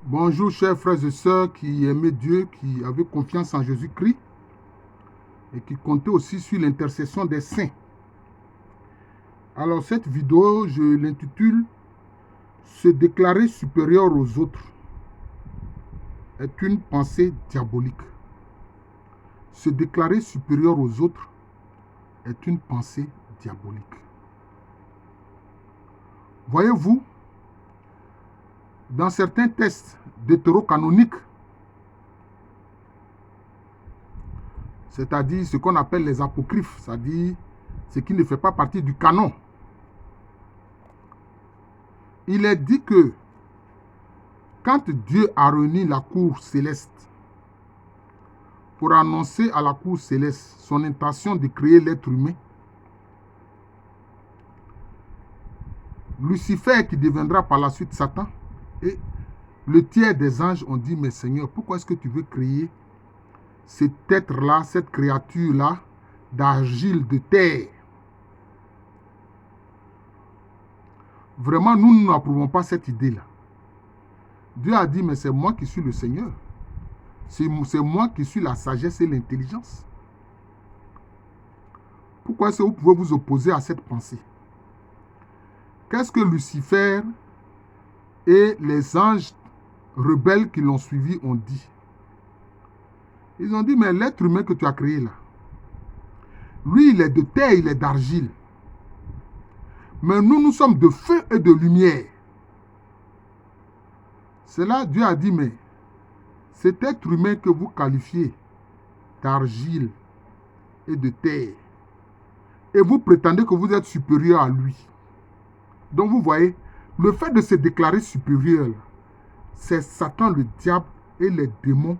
Bonjour chers frères et sœurs qui aimaient Dieu, qui avaient confiance en Jésus-Christ et qui comptaient aussi sur l'intercession des saints. Alors cette vidéo, je l'intitule « Se déclarer supérieur aux autres est une pensée diabolique ». Se déclarer supérieur aux autres est une pensée diabolique. Voyez-vous, dans certains textes deutérocanoniques, c'est-à-dire ce qu'on appelle les apocryphes, c'est-à-dire ce qui ne fait pas partie du canon, il est dit que quand Dieu a réuni la cour céleste pour annoncer à la cour céleste son intention de créer l'être humain, Lucifer, qui deviendra par la suite Satan, et le tiers des anges ont dit, mais Seigneur, pourquoi est-ce que tu veux créer cet être-là, cette créature-là, d'argile, de terre? Vraiment, nous n'approuvons pas cette idée-là. Dieu a dit, mais c'est moi qui suis le Seigneur. C'est moi qui suis la sagesse et l'intelligence. Pourquoi est-ce que vous pouvez vous opposer à cette pensée? Qu'est-ce que Lucifer et les anges rebelles qui l'ont suivi ont dit? Ils ont dit, mais l'être humain que tu as créé là, lui, il est de terre, il est d'argile. Mais nous, nous sommes de feu et de lumière. C'est là Dieu a dit, mais cet être humain que vous qualifiez d'argile et de terre, et vous prétendez que vous êtes supérieur à lui. Donc vous voyez, le fait de se déclarer supérieur, c'est Satan, le diable et les démons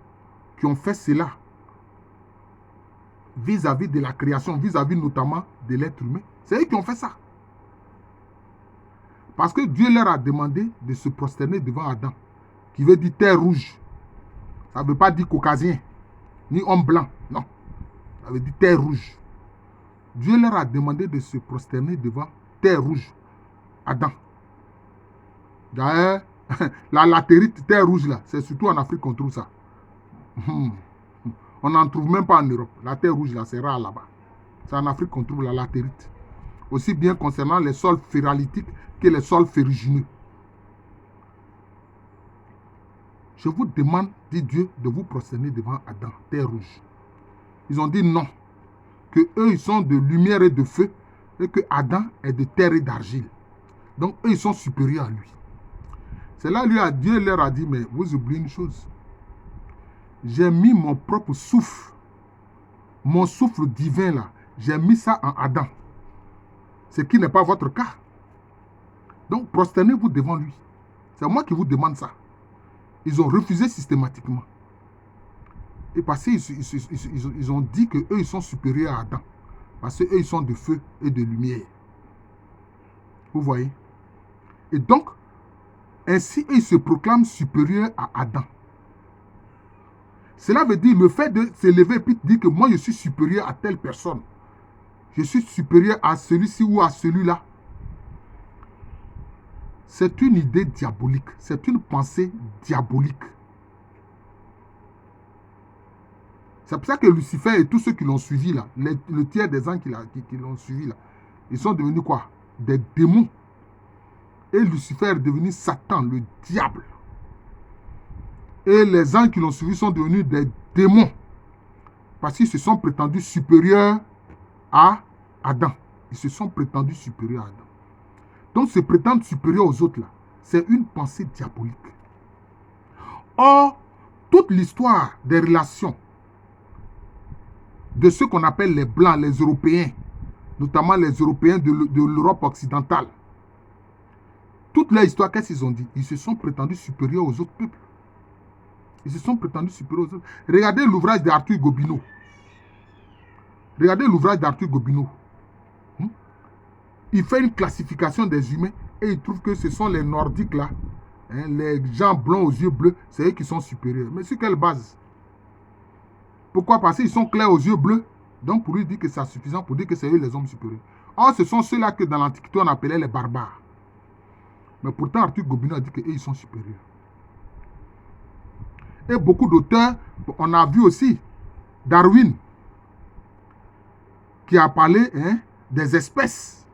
qui ont fait cela vis-à-vis de la création, vis-à-vis notamment de l'être humain. C'est eux qui ont fait ça. Parce que Dieu leur a demandé de se prosterner devant Adam, qui veut dire terre rouge. Ça ne veut pas dire caucasien, ni homme blanc, non. Ça veut dire terre rouge. Dieu leur a demandé de se prosterner devant terre rouge, Adam. D'ailleurs, la latérite, terre rouge là, c'est surtout en Afrique qu'on trouve ça. On n'en trouve même pas en Europe. La terre rouge là, c'est rare là-bas. C'est en Afrique qu'on trouve la latérite. Aussi bien concernant les sols ferralitiques que les sols ferrugineux. Je vous demande, dit Dieu, de vous prosterner devant Adam, terre rouge. Ils ont dit non. Que eux, ils sont de lumière et de feu, et que Adam est de terre et d'argile. Donc, eux, ils sont supérieurs à lui. C'est là, Dieu leur a dit, mais vous oubliez une chose. J'ai mis mon propre souffle, mon souffle divin là, j'ai mis ça en Adam. Ce qui n'est pas votre cas. Donc, prosternez-vous devant lui. C'est moi qui vous demande ça. Ils ont refusé systématiquement. Et parce qu'ils ont dit qu'eux, ils sont supérieurs à Adam. Parce qu'eux, ils sont de feu et de lumière. Vous voyez? Et donc, ainsi, ils se proclament supérieurs à Adam. Cela veut dire le fait de se lever et puis de dire que moi, je suis supérieur à telle personne. Je suis supérieur à celui-ci ou à celui-là. C'est une idée diabolique. C'est une pensée diabolique. C'est pour ça que Lucifer et tous ceux qui l'ont suivi là, le tiers des anges qui l'ont suivi là, ils sont devenus quoi? Des démons. Et Lucifer est devenu Satan, le diable. Et les anges qui l'ont suivi sont devenus des démons. Parce qu'ils se sont prétendus supérieurs à Adam. Ils se sont prétendus supérieurs à Adam. Donc se prétendre supérieur aux autres là, c'est une pensée diabolique. Or, toute l'histoire des relations de ceux qu'on appelle les Blancs, les Européens, notamment les Européens de l'Europe occidentale, toute leur histoire, qu'est-ce qu'ils ont dit? Ils se sont prétendus supérieurs aux autres peuples. Ils se sont prétendus supérieurs aux autres. Regardez l'ouvrage d'Arthur Gobineau. Regardez l'ouvrage d'Arthur Gobineau. Il fait une classification des humains et il trouve que ce sont les Nordiques là, les gens blonds aux yeux bleus, c'est eux qui sont supérieurs. Mais sur quelle base? Pourquoi? Parce qu'ils sont clairs aux yeux bleus. Donc pour lui dire que c'est suffisant pour dire que c'est eux les hommes supérieurs. Or, ce sont ceux-là que dans l'Antiquité on appelait les barbares. Mais pourtant, Arthur Gobineau a dit qu'eux, ils sont supérieurs. Et beaucoup d'auteurs, on a vu aussi Darwin, qui a parlé des espèces,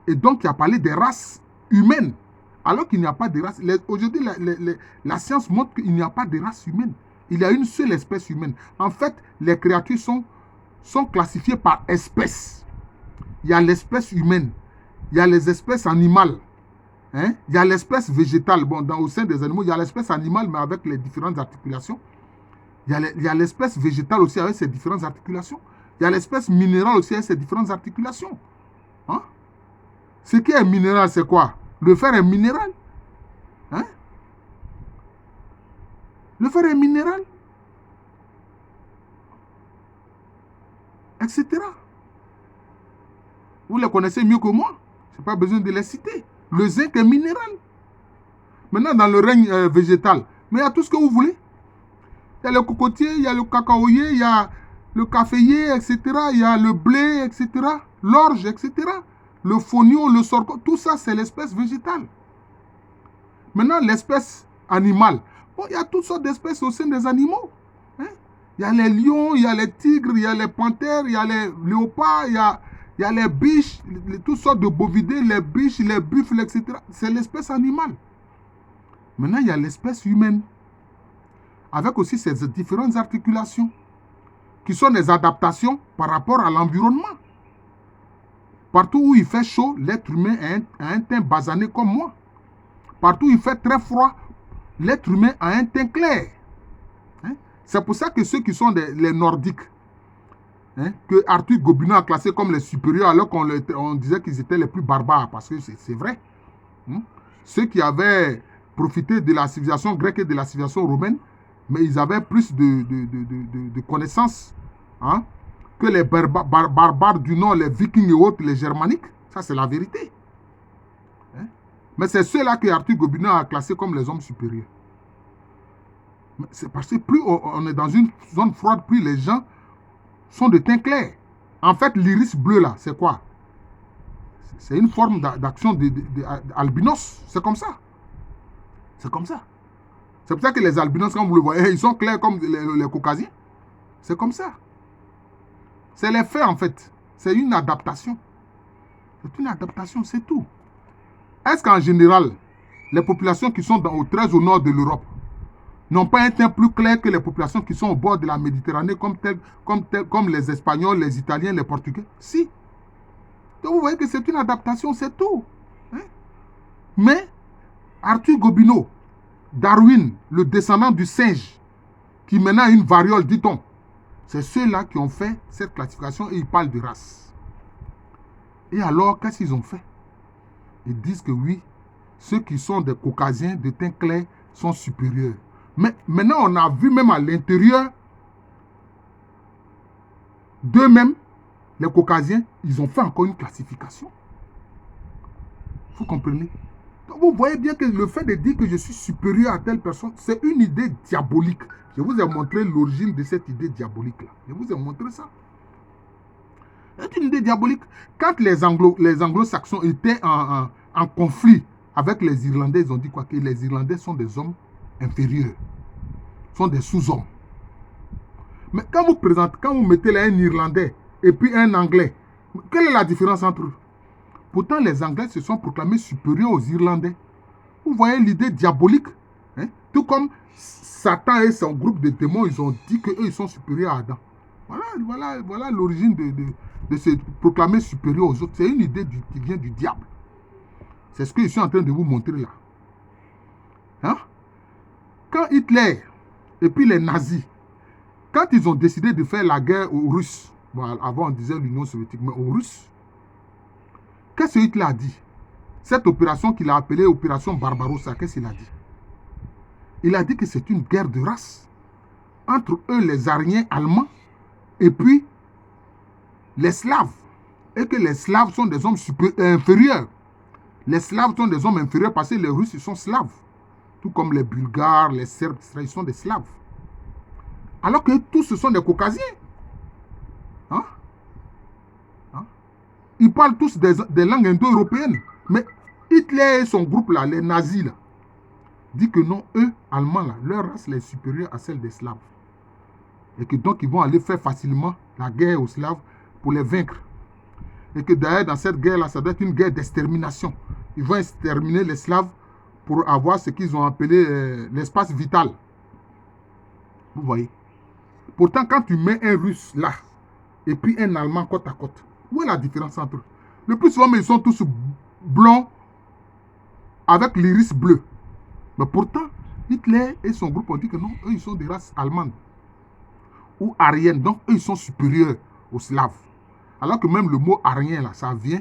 et donc qui a parlé des races humaines, alors qu'il n'y a pas de race. Aujourd'hui, la science montre qu'il n'y a pas de race humaine. Il y a une seule espèce humaine. En fait, les créatures sont classifiées par espèces. Il y a l'espèce humaine, il y a les espèces animales, il y a l'espèce végétale. Bon, au sein des animaux, il y a l'espèce animale, mais avec les différentes articulations. Il y a l'espèce végétale aussi avec ses différentes articulations. Il y a l'espèce minérale aussi avec ses différentes articulations. Hein? Ce qui est minéral, c'est quoi? Le fer est minéral. Hein? Le fer est minéral. Etc. Vous les connaissez mieux que moi. Je n'ai pas besoin de les citer. Le zinc est minéral. Maintenant, dans le règne végétal, mais il y a tout ce que vous voulez. Il y a le cocotier, il y a le cacaoyer, il y a le caféier, etc. Il y a le blé, etc. L'orge, etc. Le fonio, le sorgho, tout ça, c'est l'espèce végétale. Maintenant, l'espèce animale. Bon, il y a toutes sortes d'espèces au sein des animaux. Hein? Il y a les lions, il y a les tigres, il y a les panthères, il y a les léopards, il y a les biches, toutes sortes de bovidés, les biches, les buffles, etc. C'est l'espèce animale. Maintenant, il y a l'espèce humaine, avec aussi ses différentes articulations, qui sont des adaptations par rapport à l'environnement. Partout où il fait chaud, l'être humain a un teint basané comme moi. Partout où il fait très froid, l'être humain a un teint clair. Hein? C'est pour ça que ceux qui sont les nordiques, que Arthur Gobineau a classé comme les supérieurs, alors qu'on disait qu'ils étaient les plus barbares, parce que c'est vrai. Ceux qui avaient profité de la civilisation grecque et de la civilisation romaine, mais ils avaient plus de connaissances que les barbares du Nord, les Vikings et autres, les Germaniques. Ça, c'est la vérité. Mais c'est ceux-là que Arthur Gobineau a classés comme les hommes supérieurs. C'est parce que plus on est dans une zone froide, plus les gens sont de teint clair. En fait, l'iris bleu, là, c'est quoi? C'est une forme d'action d'albinos. C'est comme ça. C'est comme ça. C'est pour ça que les albinos, quand vous le voyez, ils sont clairs comme les caucasiens. C'est comme ça. C'est les faits, en fait. C'est une adaptation. C'est une adaptation, c'est tout. Est-ce qu'en général, les populations qui sont très au nord de l'Europe n'ont pas un teint plus clair que les populations qui sont au bord de la Méditerranée, comme les Espagnols, les Italiens, les Portugais? Si. Donc vous voyez que c'est une adaptation, c'est tout. Mais Arthur Gobineau, Darwin, le descendant du singe, qui maintenant a une variole, dit-on, c'est ceux-là qui ont fait cette classification et ils parlent de race. Et alors, qu'est-ce qu'ils ont fait? Ils disent que oui, ceux qui sont des caucasiens de teint clair sont supérieurs. Mais maintenant, on a vu même à l'intérieur d'eux-mêmes, les caucasiens, ils ont fait encore une classification. Vous comprenez? Donc vous voyez bien que le fait de dire que je suis supérieur à telle personne, c'est une idée diabolique. Je vous ai montré l'origine de cette idée diabolique-là. Je vous ai montré ça. C'est une idée diabolique. Quand les anglo-saxons étaient en conflit avec les Irlandais, ils ont dit quoi? Que les Irlandais sont des hommes inférieurs, sont des sous-hommes. Mais quand vous mettez là un Irlandais et puis un Anglais, quelle est la différence entre eux? Pourtant, les Anglais se sont proclamés supérieurs aux Irlandais. Vous voyez l'idée diabolique? Tout comme Satan et son groupe de démons, ils ont dit qu'eux, ils sont supérieurs à Adam. Voilà l'origine de se proclamer supérieur aux autres. C'est une idée qui vient du diable. C'est ce que je suis en train de vous montrer là. Quand Hitler et puis les nazis, quand ils ont décidé de faire la guerre aux Russes, avant on disait l'Union soviétique, mais aux Russes, qu'est-ce que Hitler a dit? Cette opération qu'il a appelée opération Barbarossa, qu'est-ce qu'il a dit? Il a dit que c'est une guerre de race entre eux, les Aryens allemands, et puis les Slaves. Et que les Slaves sont des hommes inférieurs. Les Slaves sont des hommes inférieurs parce que les Russes, ils sont Slaves. Tout comme les Bulgares, les Serbes, ils sont des Slaves. Alors que tous, ce sont des Caucasiens. Ils parlent tous des langues indo-européennes. Mais Hitler et son groupe là, les nazis là, dit que non, eux, Allemands, là, leur race est supérieure à celle des Slaves. Et que donc, ils vont aller faire facilement la guerre aux Slaves pour les vaincre. Et que d'ailleurs, dans cette guerre-là, ça doit être une guerre d'extermination. Ils vont exterminer les Slaves pour avoir ce qu'ils ont appelé l'espace vital. Vous voyez. Pourtant, quand tu mets un Russe là, et puis un Allemand côte à côte, où est la différence entre eux? Le plus souvent, ils sont tous blonds avec l'iris bleu. Mais pourtant, Hitler et son groupe ont dit que non, eux, ils sont des races allemandes ou aryennes. Donc, eux, ils sont supérieurs aux Slaves. Alors que même le mot aryen, là, ça vient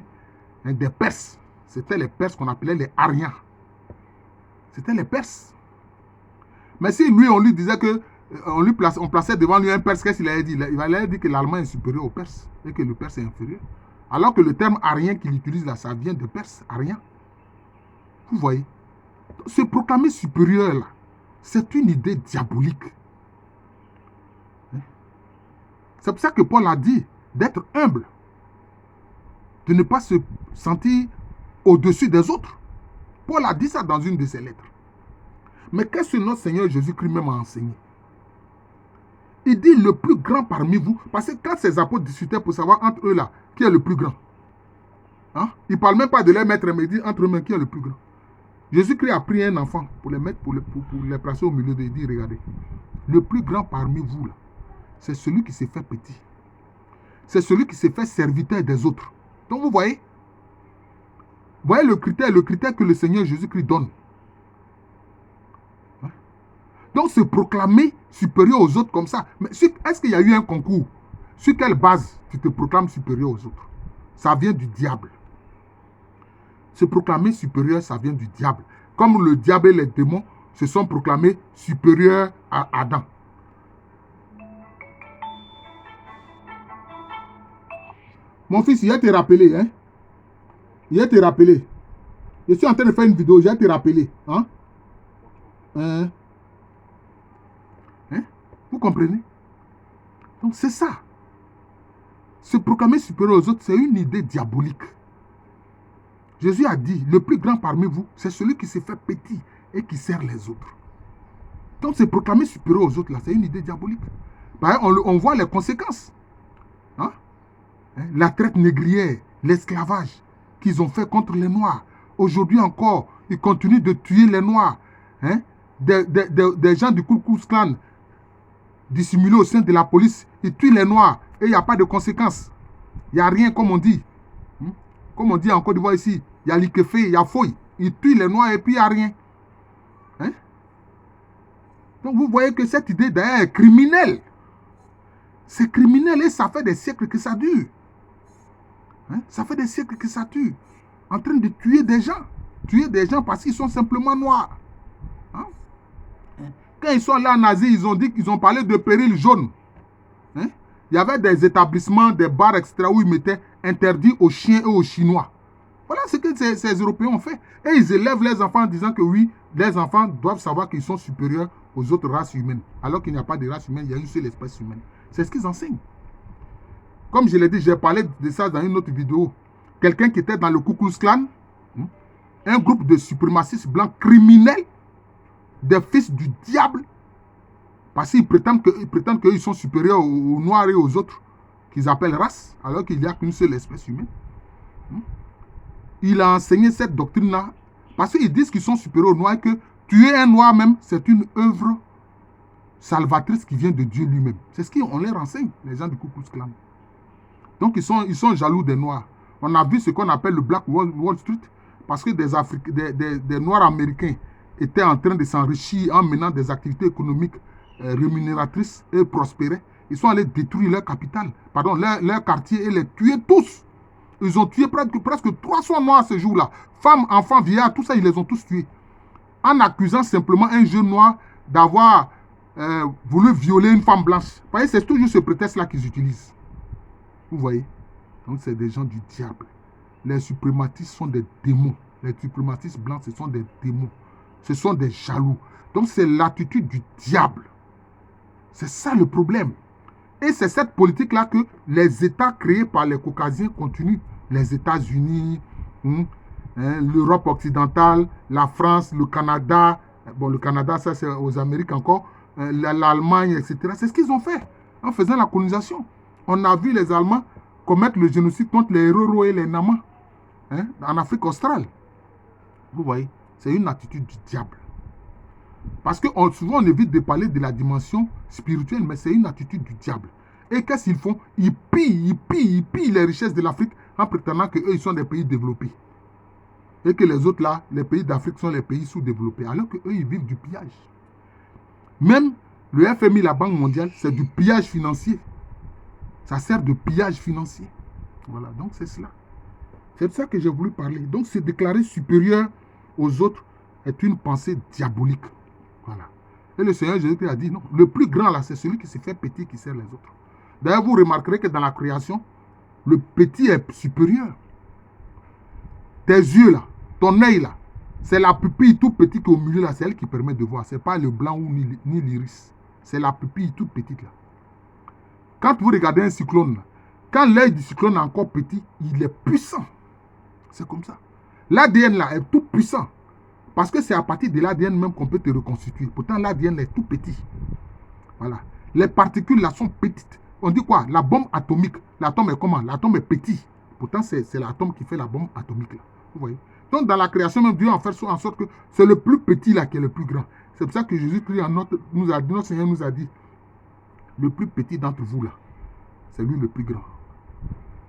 des Perses. C'était les Perses qu'on appelait les Aryens. C'était les Perses. Mais si lui, on lui disait que on plaçait devant lui un Perse, qu'est-ce qu'il allait dire? Il allait dire que l'Allemand est supérieur au Perse et que le Perse est inférieur. Alors que le terme aryen qu'il utilise là, ça vient de Perse, aryen. Vous voyez? Se proclamer supérieur là, c'est une idée diabolique. C'est pour ça que Paul a dit d'être humble, de ne pas se sentir au-dessus des autres. Paul a dit ça dans une de ses lettres. Mais qu'est-ce que notre Seigneur Jésus-Christ même a enseigné? Il dit le plus grand parmi vous, parce que quand ces apôtres discutaient pour savoir entre eux là, qui est le plus grand, hein? Il ne parle même pas de leur maître, mais il dit entre eux qui est le plus grand. Jésus-Christ a pris un enfant pour les mettre, pour les placer au milieu de. Il dit, regardez, le plus grand parmi vous là, c'est celui qui s'est fait petit. C'est celui qui s'est fait serviteur des autres. Donc vous voyez le critère que le Seigneur Jésus-Christ donne. Hein? Donc se proclamer supérieur aux autres comme ça. Mais est-ce qu'il y a eu un concours? Sur quelle base tu te proclames supérieur aux autres? Ça vient du diable. Se proclamer supérieur, ça vient du diable. Comme le diable et les démons se sont proclamés supérieurs à Adam. Mon fils, il a été rappelé, hein? Il a été rappelé. Je suis en train de faire une vidéo, j'ai été rappelé. Hein? Hein? Vous comprenez? Donc c'est ça. Se proclamer supérieur aux autres, c'est une idée diabolique. Jésus a dit, le plus grand parmi vous, c'est celui qui s'est fait petit et qui sert les autres. Donc se proclamer supérieur aux autres, là, c'est une idée diabolique. On voit les conséquences. Hein? La traite négrière, l'esclavage qu'ils ont fait contre les Noirs. Aujourd'hui encore, ils continuent de tuer les Noirs. Hein? Des gens du Ku Klux Klan dissimulés au sein de la police, ils tuent les Noirs et il n'y a pas de conséquences. Il n'y a rien, comme on dit. Comme on dit en Côte d'Ivoire ici, il y a l'Ikefe, il y a Foy. Ils tuent les Noirs et puis il n'y a rien. Hein? Donc vous voyez que cette idée d'ailleurs est criminelle. C'est criminel et ça fait des siècles que ça dure. Hein? Ça fait des siècles que ça dure. En train de tuer des gens. Tuer des gens parce qu'ils sont simplement noirs. Hein? Quand ils sont là en Asie, ils ont dit qu'ils ont parlé de péril jaune. Hein? Il y avait des établissements, des bars, etc. où ils mettaient interdit aux chiens et aux Chinois. Voilà ce que ces Européens ont fait. Et ils élèvent les enfants en disant que oui, les enfants doivent savoir qu'ils sont supérieurs aux autres races humaines. Alors qu'il n'y a pas de race humaine, il y a une seule espèce humaine. C'est ce qu'ils enseignent. Comme je l'ai dit, j'ai parlé de ça dans une autre vidéo. Quelqu'un qui était dans le Ku Klux Klan, un groupe de suprémacistes blancs criminels, des fils du diable, parce qu'ils prétendent qu'ils sont supérieurs aux Noirs et aux autres, qu'ils appellent race, alors qu'il n'y a qu'une seule espèce humaine. Il a enseigné cette doctrine-là, parce qu'ils disent qu'ils sont supérieurs aux Noirs, et que tuer un Noir même, c'est une œuvre salvatrice qui vient de Dieu lui-même. C'est ce qu'on leur enseigne, les gens du Ku Klux Klan. Donc ils sont jaloux des Noirs. On a vu ce qu'on appelle le Black Wall Street, parce que des Noirs américains étaient en train de s'enrichir en menant des activités économiques rémunératrices et prospéraient. Ils sont allés détruire leur capitale, leur quartier et les tuer tous. Ils ont tué presque 300 Noirs ce jour-là. Femmes, enfants, vieillards, tout ça, ils les ont tous tués. En accusant simplement un jeune Noir d'avoir voulu violer une femme blanche. Vous voyez, c'est toujours ce prétexte-là qu'ils utilisent. Vous voyez? Donc c'est des gens du diable. Les suprématistes sont des démons. Les suprématistes blancs, ce sont des démons. Ce sont des jaloux. Donc c'est l'attitude du diable. C'est ça le problème. Et c'est cette politique-là que les États créés par les Caucasiens continuent. Les États-Unis, l'Europe occidentale, la France, le Canada, Bon, le Canada, ça c'est aux Amériques encore. L'Allemagne, etc. C'est ce qu'ils ont fait en faisant la colonisation. On a vu les Allemands commettre le génocide contre les Roro et les Nama, hein, en Afrique australe. Vous voyez, c'est une attitude du diable. Parce que souvent on évite de parler de la dimension spirituelle, mais c'est une attitude du diable. Et qu'est-ce qu'ils font? Ils pillent les richesses de l'Afrique en prétendant qu'eux, ils sont des pays développés. Et que les autres là, les pays d'Afrique sont les pays sous-développés. Alors qu'eux, ils vivent du pillage. Même le FMI, la Banque mondiale, c'est du pillage financier. Ça sert de pillage financier. Voilà, donc c'est cela. C'est de ça que j'ai voulu parler. Donc se déclarer supérieur aux autres est une pensée diabolique. Voilà. Et le Seigneur Jésus-Christ a dit non. Le plus grand là, c'est celui qui se fait petit qui sert les autres. D'ailleurs, vous remarquerez que dans la création, le petit est supérieur. Tes yeux là, ton œil là, c'est la pupille tout petit qui est au milieu là, c'est elle qui permet de voir. Ce n'est pas le blanc ou ni l'iris. C'est la pupille toute petite là. Quand vous regardez un cyclone là, quand l'œil du cyclone est encore petit, il est puissant. C'est comme ça. L'ADN là est tout puissant. Parce que c'est à partir de l'ADN même qu'on peut te reconstituer. Pourtant, l'ADN est tout petit. Voilà. Les particules là sont petites. On dit quoi? La bombe atomique. L'atome est comment? L'atome est petit. Pourtant, c'est l'atome qui fait la bombe atomique là. Vous voyez? Donc, dans la création, même Dieu en fait en sorte que c'est le plus petit là qui est le plus grand. C'est pour ça que Jésus-Christ, notre Seigneur nous a dit, le plus petit d'entre vous là, c'est lui le plus grand.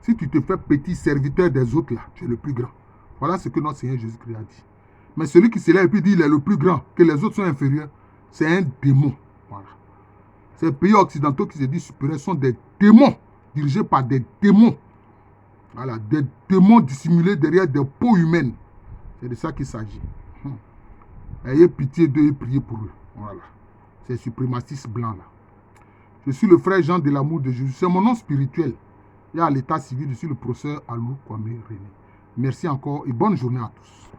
Si tu te fais petit serviteur des autres là, tu es le plus grand. Voilà ce que notre Seigneur Jésus-Christ a dit. Mais celui qui se lève et puis dit il est le plus grand, que les autres sont inférieurs, c'est un démon. Voilà. Ces pays occidentaux qui se disent supérieurs sont des démons, dirigés par des démons. Voilà, des démons dissimulés derrière des peaux humaines. C'est de ça qu'il s'agit. Ayez pitié d'eux et priez pour eux. Voilà. Ces suprémacistes blancs là. Je suis le frère Jean de l'amour de Jésus. C'est mon nom spirituel. Et à l'état civil, je suis le professeur Alou Kwame René. Merci encore et bonne journée à tous.